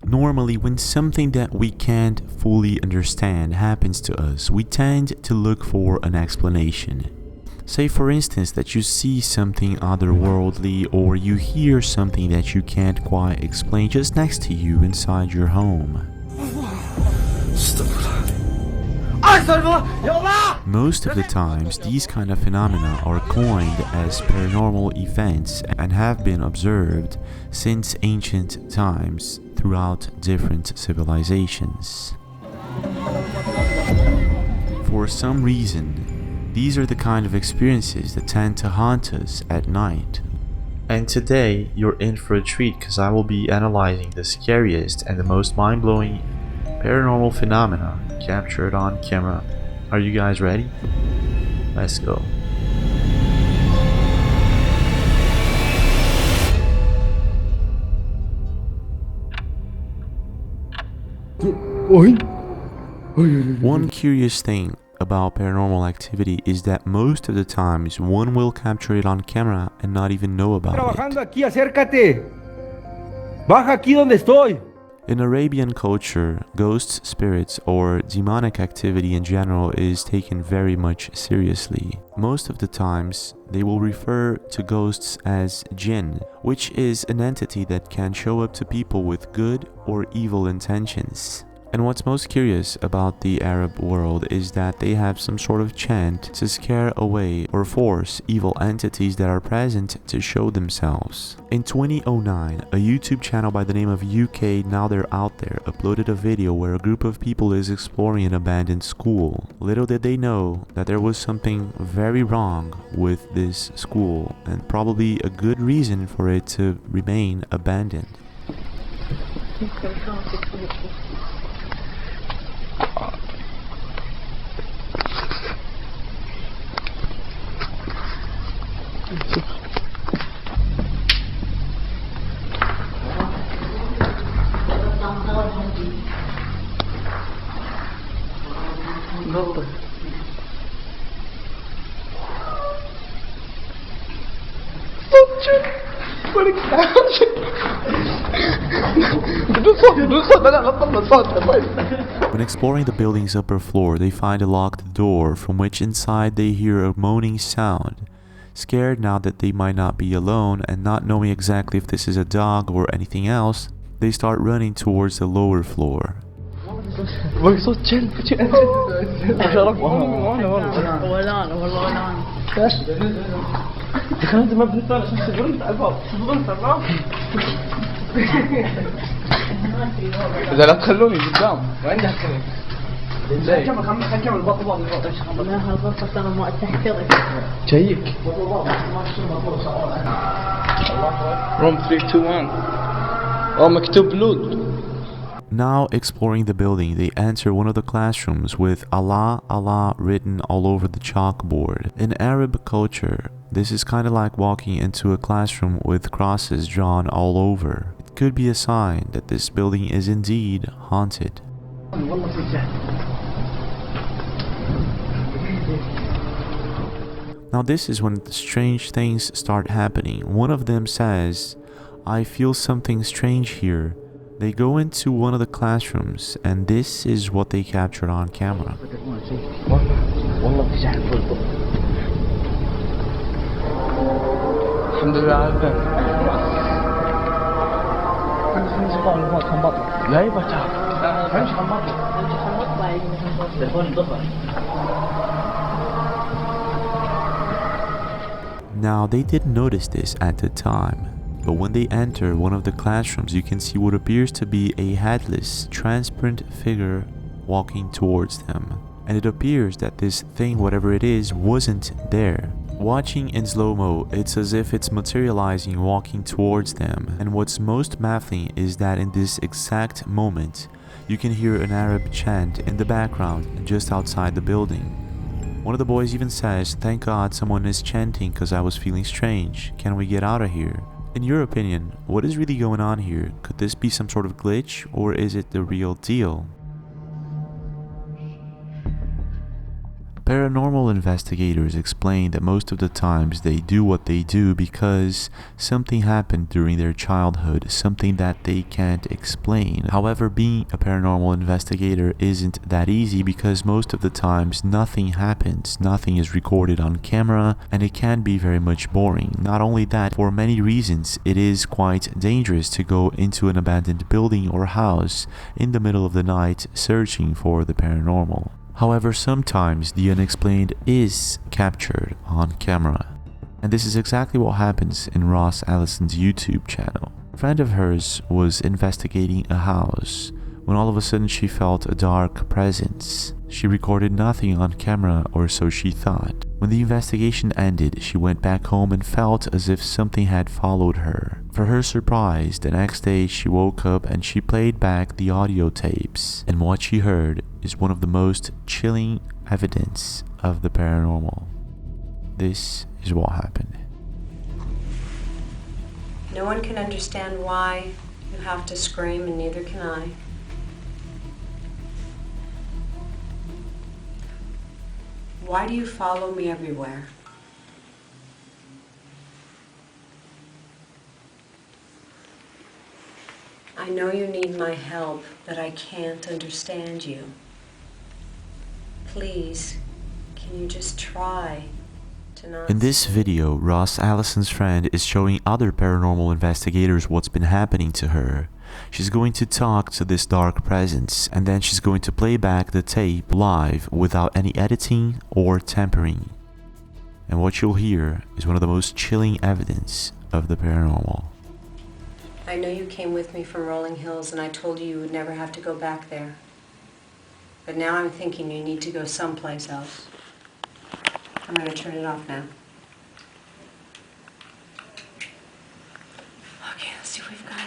Normally, when something that we can't fully understand happens to us, we tend to look for an explanation. Say for instance that you see something otherworldly or you hear something that you can't quite explain just next to you inside your home. Most of the times, these kind of phenomena are coined as paranormal events and have been observed since ancient times throughout different civilizations. For some reason, these are the kind of experiences that tend to haunt us at night. And today, you're in for a treat because I will be analyzing the scariest and the most mind-blowing paranormal phenomena captured on camera. Are you guys ready? Let's go. One curious thing about paranormal activity is that most of the times one will capture it on camera and not even know about it. In Arabian culture, ghosts, spirits, or demonic activity in general is taken very much seriously. Most of the times, they will refer to ghosts as jinn, which is an entity that can show up to people with good or evil intentions. And what's most curious about the Arab world is that they have some sort of chant to scare away or force evil entities that are present to show themselves. In 2009, a YouTube channel by the name of UK Now They're Out There uploaded a video where a group of people is exploring an abandoned school. Little did they know that there was something very wrong with this school and probably a good reason for it to remain abandoned. When exploring the building's upper floor, they find a locked door from which inside they hear a moaning sound. Scared now that they might not be alone and not knowing exactly if this is a dog or anything else, they start running towards the lower floor. إذا لا تخلوني قدام وين دخلني؟ خلينا نكمل بطل لا هالغرفة ترى ما تحترق جايك room 321 مكتوب لود. Now exploring the building, they enter one of the classrooms with Allah, Allah written all over the chalkboard. In Arab culture, this is kind of like walking into a classroom with crosses drawn all over. It could be a sign that this building is indeed haunted. Now this is when strange things start happening. One of them says, "I feel something strange here." They go into one of the classrooms and this is what they captured on camera. Now they didn't notice this at the time, but when they enter one of the classrooms you can see what appears to be a headless, transparent figure walking towards them. And it appears that this thing, whatever it is, wasn't there. Watching in slow-mo, it's as if it's materializing walking towards them. And what's most baffling is that in this exact moment, you can hear an Arab chant in the background just outside the building. One of the boys even says, "Thank God someone is chanting because I was feeling strange. Can we get out of here?" In your opinion, what is really going on here? Could this be some sort of glitch or is it the real deal? Paranormal investigators explain that most of the times they do what they do because something happened during their childhood, something that they can't explain. However, being a paranormal investigator isn't that easy because most of the times nothing happens, nothing is recorded on camera, and it can be very much boring. Not only that, for many reasons, it is quite dangerous to go into an abandoned building or house in the middle of the night searching for the paranormal. However, sometimes the unexplained is captured on camera. And this is exactly what happens in Allison's YouTube channel. A friend of hers was investigating a house when all of a sudden she felt a dark presence. She recorded nothing on camera, or so she thought. When the investigation ended, she went back home and felt as if something had followed her. For her surprise, the next day she woke up and she played back the audio tapes, and what she heard is one of the most chilling evidence of the paranormal. This is what happened. No one can understand why you have to scream, and neither can I. Why do you follow me everywhere? I know you need my help, but I can't understand you. Please, can you just try to not... In this video, Allison's friend is showing other paranormal investigators what's been happening to her. She's going to talk to this dark presence, and then she's going to play back the tape live without any editing or tampering. And what you'll hear is one of the most chilling evidence of the paranormal. I know you came with me from Rolling Hills, and I told you you would never have to go back there. But now I'm thinking you need to go someplace else. I'm going to turn it off now. Okay, let's see what we've got.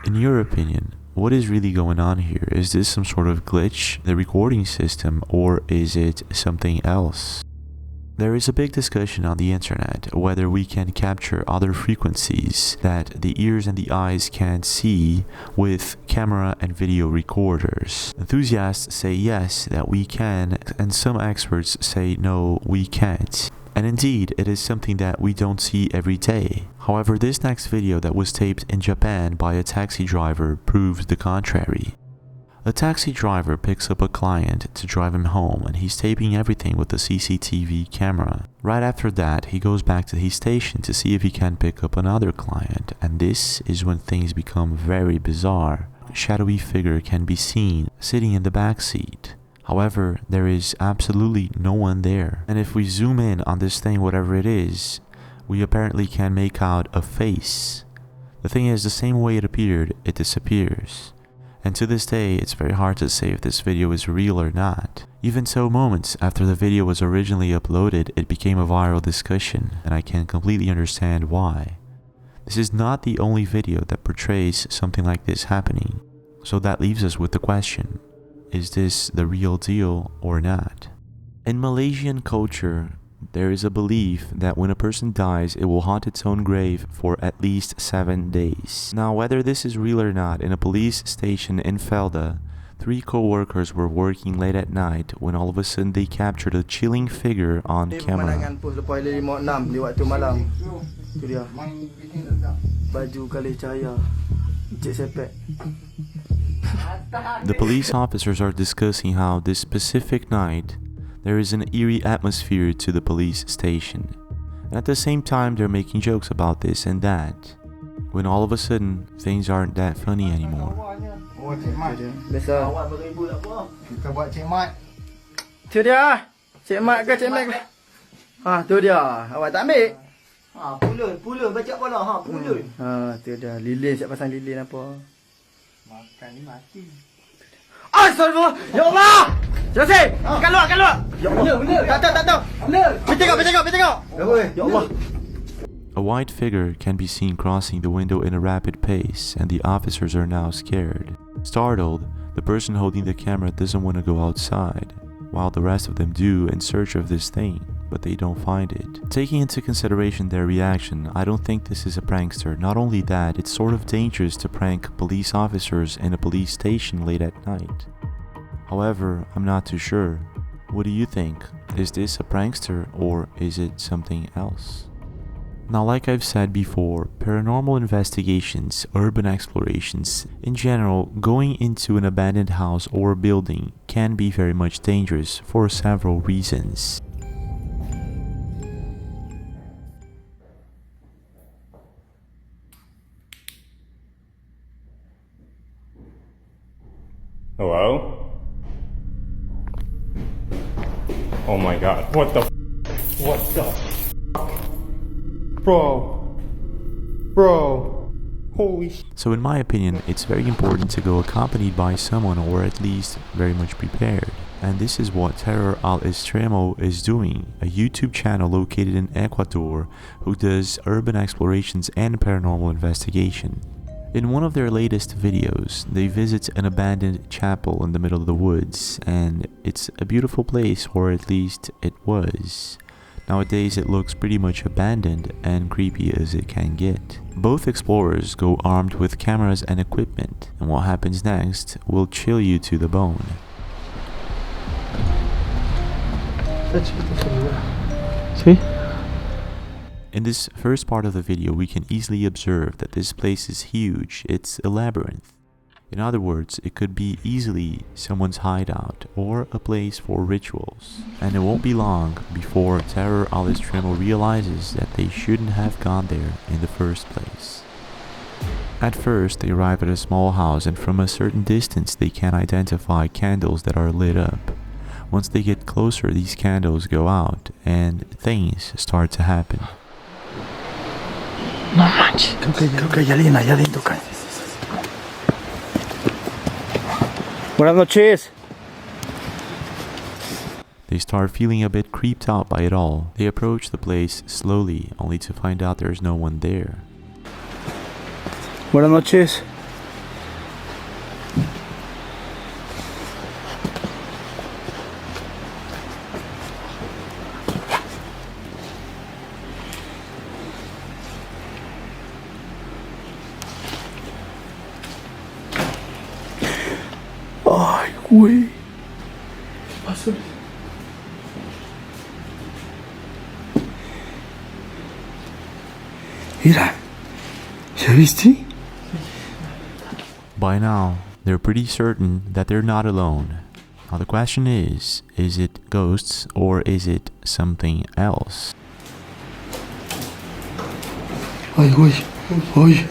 In your opinion, what is really going on here? Is this some sort of glitch, the recording system, or is it something else? There is a big discussion on the internet whether we can capture other frequencies that the ears and the eyes can't see with camera and video recorders. Enthusiasts say yes, that we can, and some experts say no, we can't. And indeed, it is something that we don't see every day. However, this next video that was taped in Japan by a taxi driver proves the contrary. A taxi driver picks up a client to drive him home, and he's taping everything with the CCTV camera. Right after that, he goes back to his station to see if he can pick up another client, and this is when things become very bizarre. A shadowy figure can be seen sitting in the back seat. However, there is absolutely no one there. And if we zoom in on this thing, whatever it is, we apparently can make out a face. The thing is, the same way it appeared, it disappears. And to this day, it's very hard to say if this video is real or not. Even so, moments after the video was originally uploaded, it became a viral discussion, and I can completely understand why. This is not the only video that portrays something like this happening. So that leaves us with the question, is this the real deal or not? In Malaysian culture, there is a belief that when a person dies, it will haunt its own grave for at least 7 days. Now, whether this is real or not, in a police station in Felda, 3 co-workers were working late at night when all of a sudden they captured a chilling figure on camera. The police officers are discussing how this specific night there is an eerie atmosphere to the police station, and at the same time they're making jokes about this and that, when all of a sudden things aren't that funny anymore. Tu dia. Cik Mat ke Cik Mat? Ha, tu dia. Awak tak ambil? Ha, pulun baca bola ha, pulun. Ha, tu dia. Lilin siap pasang lilin apa? Makan ni mati. Astagfirullah. Ya Allah. Selesai. Keluar. Ya Allah. Tak tahu. Pergi tengok. Ya Allah. A white figure can be seen crossing the window in a rapid pace, and the officers are now scared. Startled, the person holding the camera doesn't want to go outside, while the rest of them do in search of this thing, but they don't find it. Taking into consideration their reaction, I don't think this is a prankster. Not only that, it's sort of dangerous to prank police officers in a police station late at night. However, I'm not too sure. What do you think? Is this a prankster or is it something else? Now, like I've said before, paranormal investigations, urban explorations, in general, going into an abandoned house or building can be very much dangerous for several reasons. Hello? Oh my god, what the f? What the f? Bro, holy sh*. So in my opinion, it's very important to go accompanied by someone or at least very much prepared. And this is what Terror al Extremo is doing, a YouTube channel located in Ecuador who does urban explorations and paranormal investigation. In one of their latest videos, they visit an abandoned chapel in the middle of the woods, and it's a beautiful place, or at least it was. Nowadays it looks pretty much abandoned and creepy as it can get. Both explorers go armed with cameras and equipment, and what happens next will chill you to the bone. ¿Sí? In this first part of the video, we can easily observe that this place is huge. It's a labyrinth. In other words, it could be easily someone's hideout or a place for rituals. And it won't be long before Terror al Extremo realizes that they shouldn't have gone there in the first place. At first, they arrive at a small house, and from a certain distance they can identify candles that are lit up. Once they get closer, these candles go out and things start to happen. No manches. Creo que hay alguien allá adentro. Buenas noches. They start feeling a bit creeped out by it all. They approach the place slowly, only to find out there's no one there. Buenas noches. Ay, güey. ¿Qué pasó? Mira. ¿Ya viste? By now, they're pretty certain that they're not alone. Now the question is it ghosts or is it something else? Ay, güey. Ay.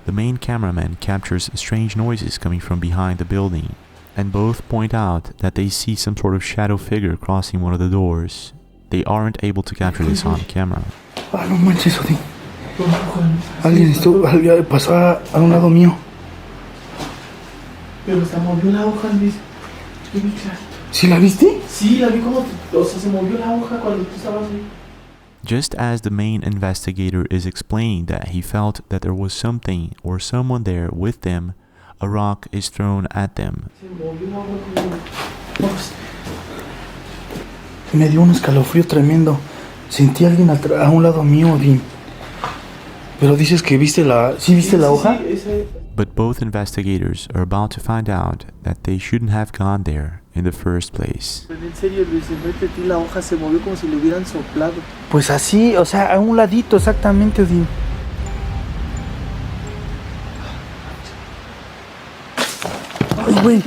The main cameraman captures strange noises coming from behind the building, and both point out that they see some sort of shadow figure crossing one of the doors. They aren't able to capture this on camera. Ah, no manches, Odín. Alguien pasó a un lado mío. Pero se movió la hoja, Luis. ¿Sí la viste? Sí, la vi como... O sea, se movió la hoja cuando tú estabas ahí. Just as the main investigator is explaining that he felt that there was something or someone there with them, a rock is thrown at them. Se movió la hoja como... Me dio un escalofrío tremendo. Sentí a alguien a un lado mío, Odín. Pero dices que viste la... ¿Sí viste la hoja? Sí, ese... But both investigators are about to find out that they shouldn't have gone there in the first place. En serio, Luis, enfrente de ti la hoja se movió como si le hubieran soplado. Pues así, o sea, a un ladito exactamente, Odín. Ay, güey.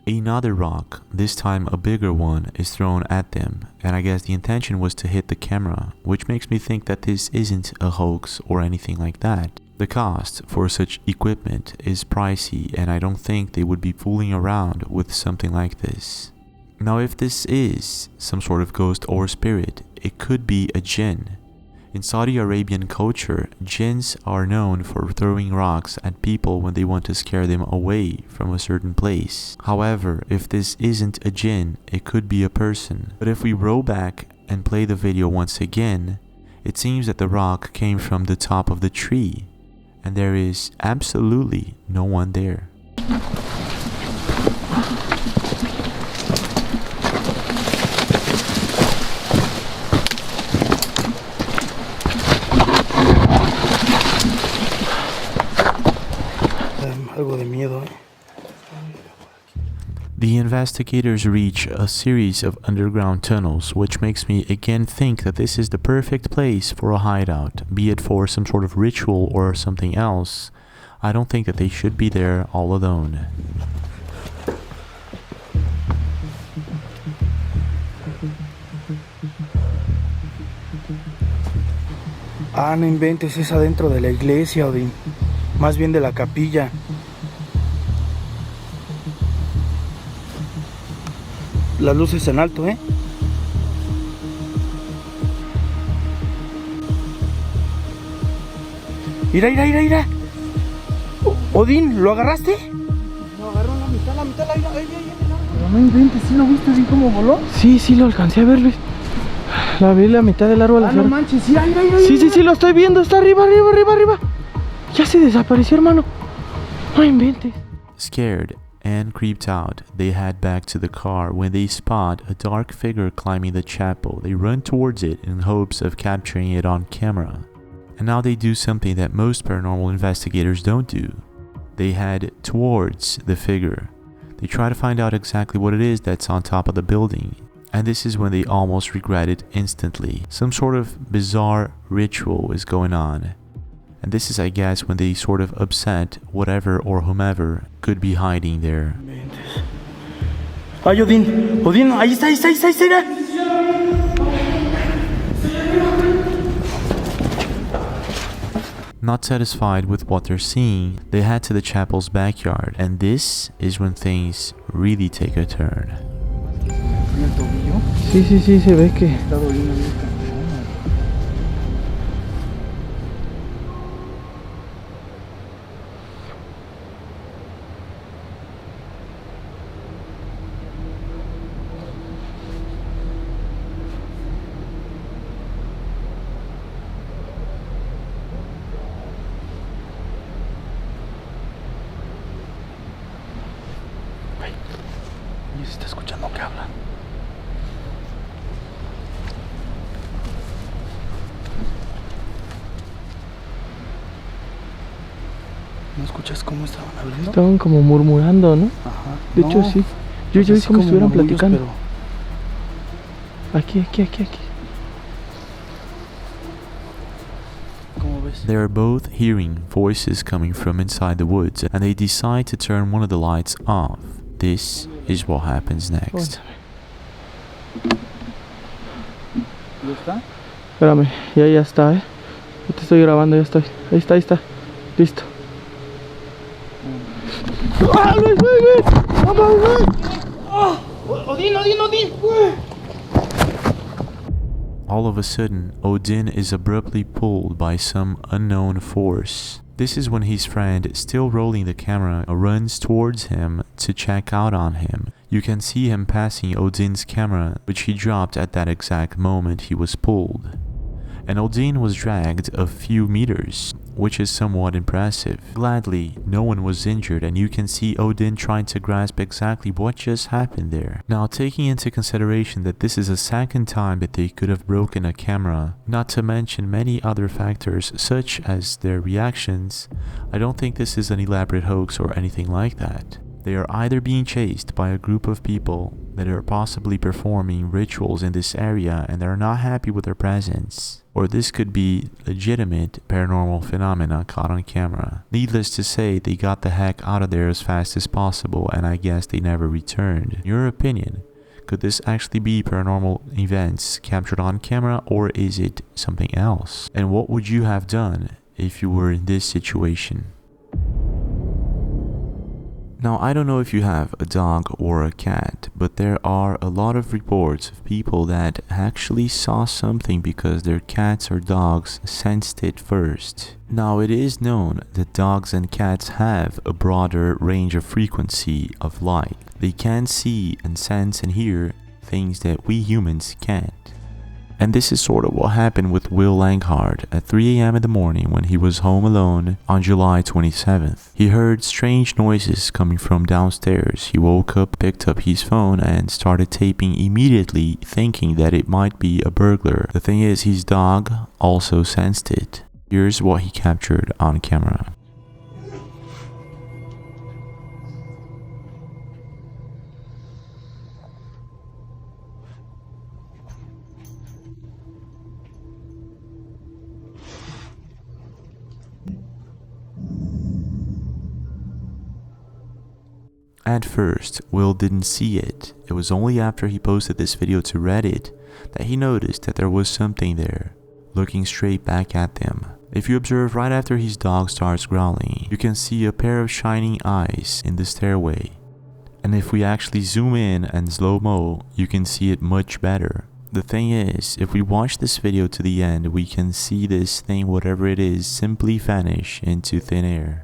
Another rock, this time a bigger one, is thrown at them, and I guess the intention was to hit the camera, which makes me think that this isn't a hoax or anything like that. The cost for such equipment is pricey, and I don't think they would be fooling around with something like this. Now, if this is some sort of ghost or spirit, it could be a jinn. In Saudi Arabian culture, jinns are known for throwing rocks at people when they want to scare them away from a certain place. However, if this isn't a jinn, it could be a person. But if we roll back and play the video once again, it seems that the rock came from the top of the tree, and there is absolutely no one there. Algo de miedo, The investigators reach a series of underground tunnels, which makes me again think that this is the perfect place for a hideout, be it for some sort of ritual or something else. I don't think that they should be there all alone. Ah, no inventes, es adentro de la iglesia, Odín. Más bien de la capilla. Las luces en alto, ¿eh? Mira, mira, mira, mira. Odín, ¿lo agarraste? Lo agarró la mitad, la mira. Pero no inventes, ¿sí lo viste así como voló? Sí, sí, lo alcancé a ver, Luis. La vi la mitad del árbol. Ah, no manches, sí, mira, mira. Sí, lo estoy viendo, está arriba. Ya se desapareció, hermano. No inventes. Scared and creeped out, they head back to the car when they spot a dark figure climbing the chapel. They run towards it in hopes of capturing it on camera. And now they do something that most paranormal investigators don't do. They head towards the figure. They try to find out exactly what it is that's on top of the building. And this is when they almost regret it instantly. Some sort of bizarre ritual is going on. And this is, I guess, when they sort of upset whatever or whomever could be hiding there. Ay, Odín, ahí está. Not satisfied with what they're seeing, they head to the chapel's backyard, and this is when things really take a turn. Sí, se ve que... Se está escuchando que hablan. ¿No escuchas cómo estaban hablando? Estaban como murmurando, ¿no? Ajá. De hecho, sí. Yo vi como estuvieran platicando. Pero... Aquí. ¿Cómo ves? They are both hearing voices coming from inside the woods, and they decide to turn one of the lights off. This is what happens next. ¿Ya está? Espérame, ya está, Yo te estoy grabando, ya estoy. Ahí está. Listo. ¡Ah, Luis! ¡Vamos, Luis! ¡Oh! ¡Odín! All of a sudden, Odin is abruptly pulled by some unknown force. This is when his friend, still rolling the camera, runs towards him to check out on him. You can see him passing Odin's camera, which he dropped at that exact moment he was pulled. And Odin was dragged a few meters, which is somewhat impressive. Gladly, no one was injured, and you can see Odin trying to grasp exactly what just happened there. Now, taking into consideration that this is the second time that they could have broken a camera, not to mention many other factors such as their reactions, I don't think this is an elaborate hoax or anything like that. They are either being chased by a group of people that are possibly performing rituals in this area and they're not happy with their presence, or this could be legitimate paranormal phenomena caught on camera. Needless to say, they got the heck out of there as fast as possible, and I guess they never returned. In your opinion, could this actually be paranormal events captured on camera, or is it something else? And what would you have done if you were in this situation? Now, I don't know if you have a dog or a cat, but there are a lot of reports of people that actually saw something because their cats or dogs sensed it first. Now, it is known that dogs and cats have a broader range of frequency of light. They can see and sense and hear things that we humans can't. And this is sort of what happened with Will Langhart at 3 a.m. in the morning when he was home alone on July 27th. He heard strange noises coming from downstairs. He woke up, picked up his phone, and started taping immediately, thinking that it might be a burglar. The thing is, his dog also sensed it. Here's what he captured on camera. At first, Will didn't see it. It was only after he posted this video to Reddit that he noticed that there was something there, looking straight back at them. If you observe right after his dog starts growling, you can see a pair of shining eyes in the stairway. And if we actually zoom in and slow-mo, you can see it much better. The thing is, if we watch this video to the end, we can see this thing, whatever it is, simply vanish into thin air.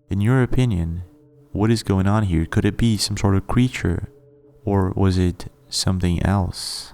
In your opinion, what is going on here? Could it be some sort of creature, or was it something else?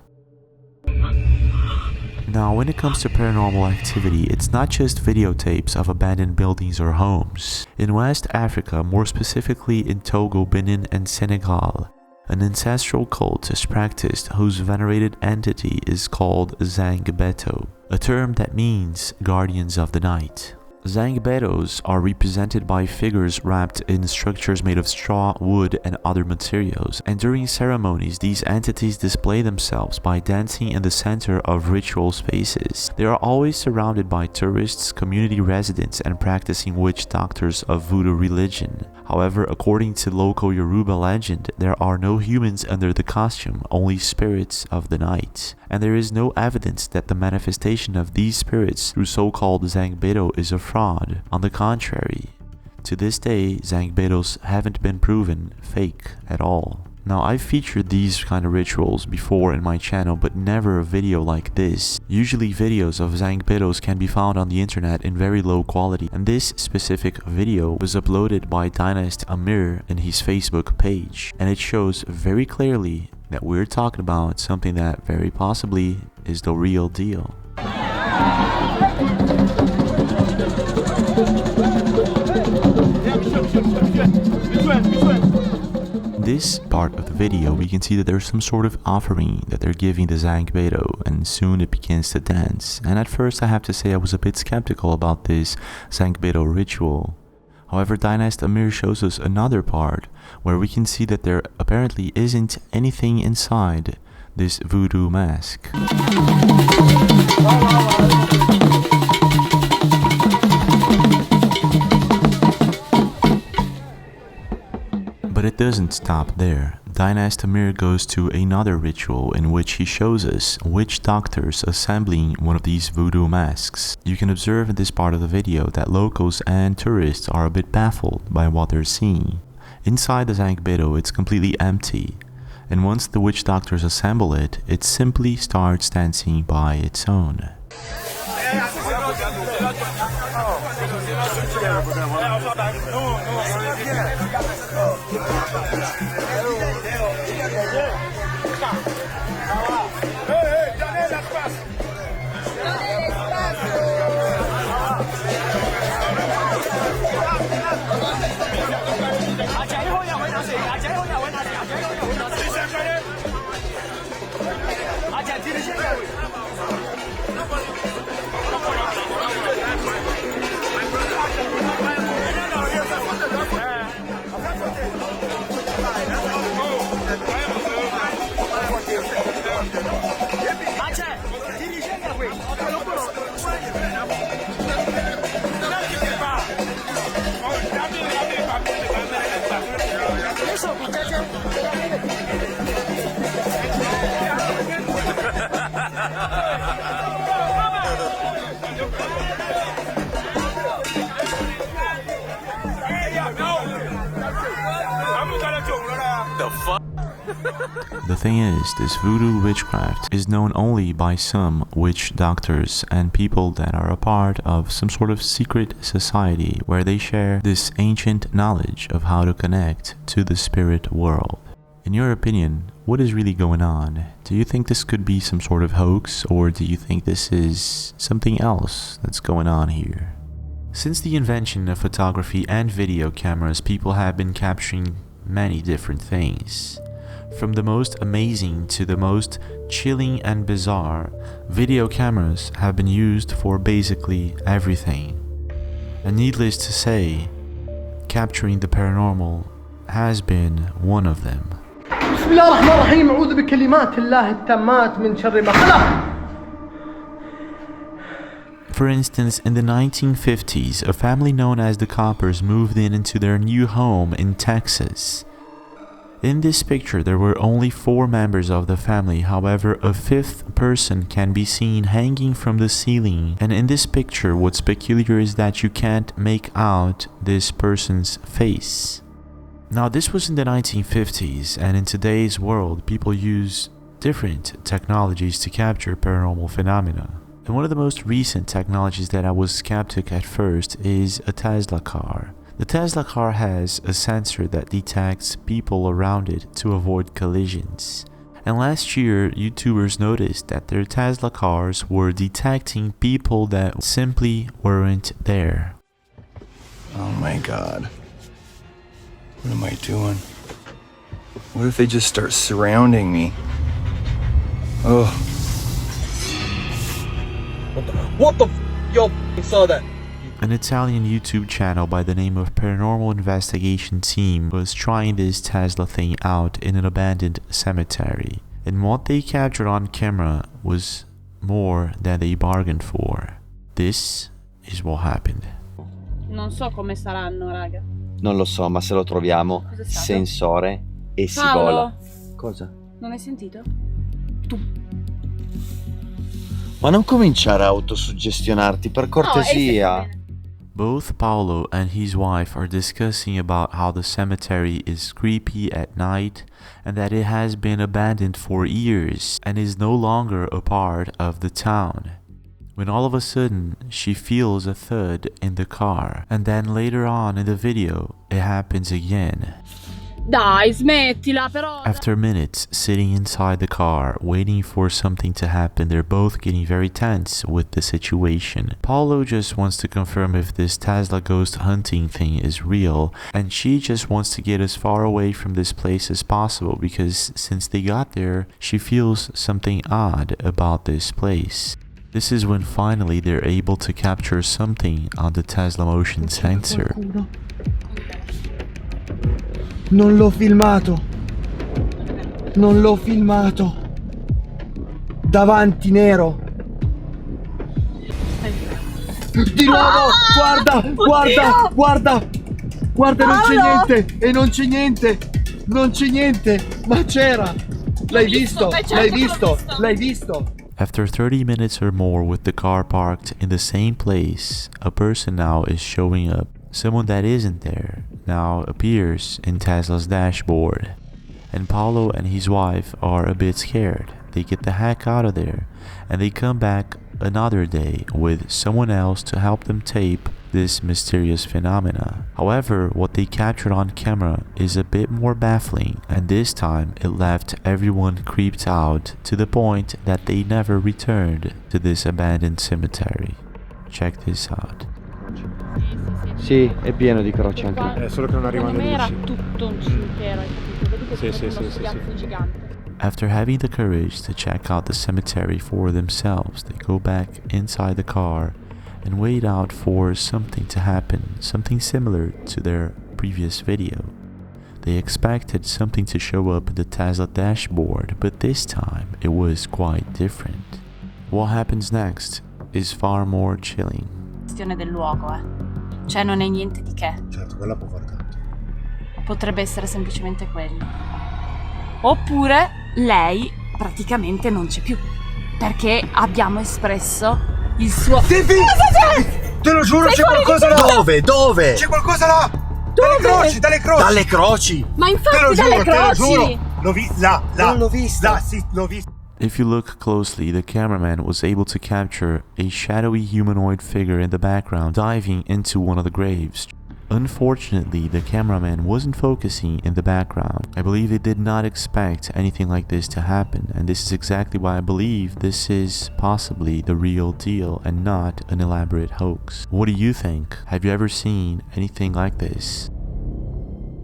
Now, when it comes to paranormal activity, it's not just videotapes of abandoned buildings or homes. In West Africa, more specifically in Togo, Benin, and Senegal, an ancestral cult is practiced whose venerated entity is called Zangbeto, a term that means guardians of the night. Zangbetos are represented by figures wrapped in structures made of straw, wood, and other materials, and during ceremonies, these entities display themselves by dancing in the center of ritual spaces. They are always surrounded by tourists, community residents, and practicing witch doctors of voodoo religion. However, according to local Yoruba legend, there are no humans under the costume, only spirits of the night. And there is no evidence that the manifestation of these spirits through so-called Zangbeto is a fraud. On the contrary, to this day, Zangbetos haven't been proven fake at all. Now, I've featured these kind of rituals before in my channel, but never a video like this. Usually videos of Zangbetos can be found on the internet in very low quality, and this specific video was uploaded by Dynast Amir in his Facebook page, and it shows very clearly that we're talking about something that very possibly is the real deal. This part of the video, we can see that there's some sort of offering that they're giving the Zangbeto, and soon it begins to dance. And at first, I have to say I was a bit skeptical about this Zangbeto ritual. However, Dynast Amir shows us another part where we can see that there apparently isn't anything inside this voodoo mask. But it doesn't stop there. Dynast Amir goes to another ritual in which he shows us witch doctors assembling one of these voodoo masks. You can observe in this part of the video that locals and tourists are a bit baffled by what they're seeing. Inside the Zangbeto, it's completely empty, and once the witch doctors assemble it, it simply starts dancing by its own. The thing is, this voodoo witchcraft is known only by some witch doctors and people that are a part of some sort of secret society where they share this ancient knowledge of how to connect to the spirit world. In your opinion, what is really going on? Do you think this could be some sort of hoax, or do you think this is something else that's going on here? Since the invention of photography and video cameras, people have been capturing many different things. From the most amazing to the most chilling and bizarre, video cameras have been used for basically everything. And needless to say, capturing the paranormal has been one of them. بسم الله الرحمن الرحيم أعوذ بكلمات الله التامات من شر ما خلق. For instance, in the 1950s, a family known as the Coppers moved into their new home in Texas. In this picture, there were only 4 members of the family. However, a 5th person can be seen hanging from the ceiling. And in this picture, what's peculiar is that you can't make out this person's face. Now, this was in the 1950s, and in today's world, people use different technologies to capture paranormal phenomena. And one of the most recent technologies that I was skeptic at first is a Tesla car. The Tesla car has a sensor that detects people around it to avoid collisions. And last year, YouTubers noticed that their Tesla cars were detecting people that simply weren't there. Oh my god. What am I doing? What if they just start surrounding me? Oh. What the Yo, saw that. An Italian YouTube channel by the name of Paranormal Investigation team was trying this Tesla thing out in an abandoned cemetery. And what they captured on camera was more than they bargained for. This is what happened. Non so come saranno, raga. Non lo so, ma se lo troviamo, Cos'è stato? sensore e si Paolo! vola. Cosa? Non hai sentito? Ma non cominciare a autosuggestionarti, per cortesia. Both Paolo and his wife are discussing about how the cemetery is creepy at night and that it has been abandoned for years and is no longer a part of the town. When all of a sudden she feels a thud in the car, and then later on in the video it happens again. Dai, smettila però. After minutes sitting inside the car waiting for something to happen, they're both getting very tense with the situation. Paulo just wants to confirm if this Tesla ghost hunting thing is real, and she just wants to get as far away from this place as possible because since they got there, she feels something odd about this place. This is when finally they're able to capture something on the Tesla motion sensor. Non l'ho filmato. Non l'ho filmato. Davanti nero. Di nuovo! Guarda! Guarda! Guarda! Guarda, non c'è niente! E non c'è niente! Non c'è niente! Ma c'era! L'hai visto? L'hai visto? L'hai visto? After 30 minutes or more with the car parked in the same place, a person now is showing up. Someone that isn't there now appears in Tesla's dashboard. And Paulo and his wife are a bit scared. They get the heck out of there and they come back another day with someone else to help them tape this mysterious phenomena. However, what they captured on camera is a bit more baffling, and this time it left everyone creeped out to the point that they never returned to this abandoned cemetery. Check this out. Sì, è pieno di croci anche. Solo che non arrivano Secondo me era luci. tutto un cimitero, hai capito? Vedi che Sì, c'è sì, uno sì, spiazzo sì. gigante. After having the courage to check out the cemetery for themselves, they go back inside the car and wait out for something to happen, something similar to their previous video. They expected something to show up in the Tesla dashboard, but this time it was quite different. What happens next is far more chilling. Questione del luogo, Cioè non è niente di che. Certo, quella può far tanto. Potrebbe essere semplicemente quello. Oppure lei praticamente non c'è più. Perché abbiamo espresso il suo... Te lo giuro, c'è qualcosa là! Dove? Dove? C'è qualcosa là! Dalle croci, dalle croci! Dalle croci! Ma infatti dalle croci! L'ho vista, là, Non l'ho vista. là, sì, l'ho vista. If you look closely, the cameraman was able to capture a shadowy humanoid figure in the background diving into one of the graves. Unfortunately, the cameraman wasn't focusing in the background. I believe they did not expect anything like this to happen, and this is exactly why I believe this is possibly the real deal and not an elaborate hoax. What do you think? Have you ever seen anything like this?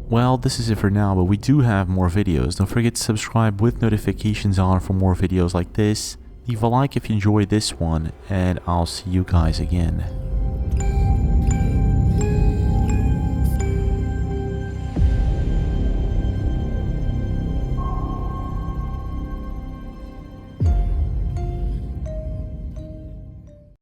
Well, this is it for now, but we do have more videos. Don't forget to subscribe with notifications on for more videos like this. Leave a like if you enjoyed this one, and I'll see you guys again.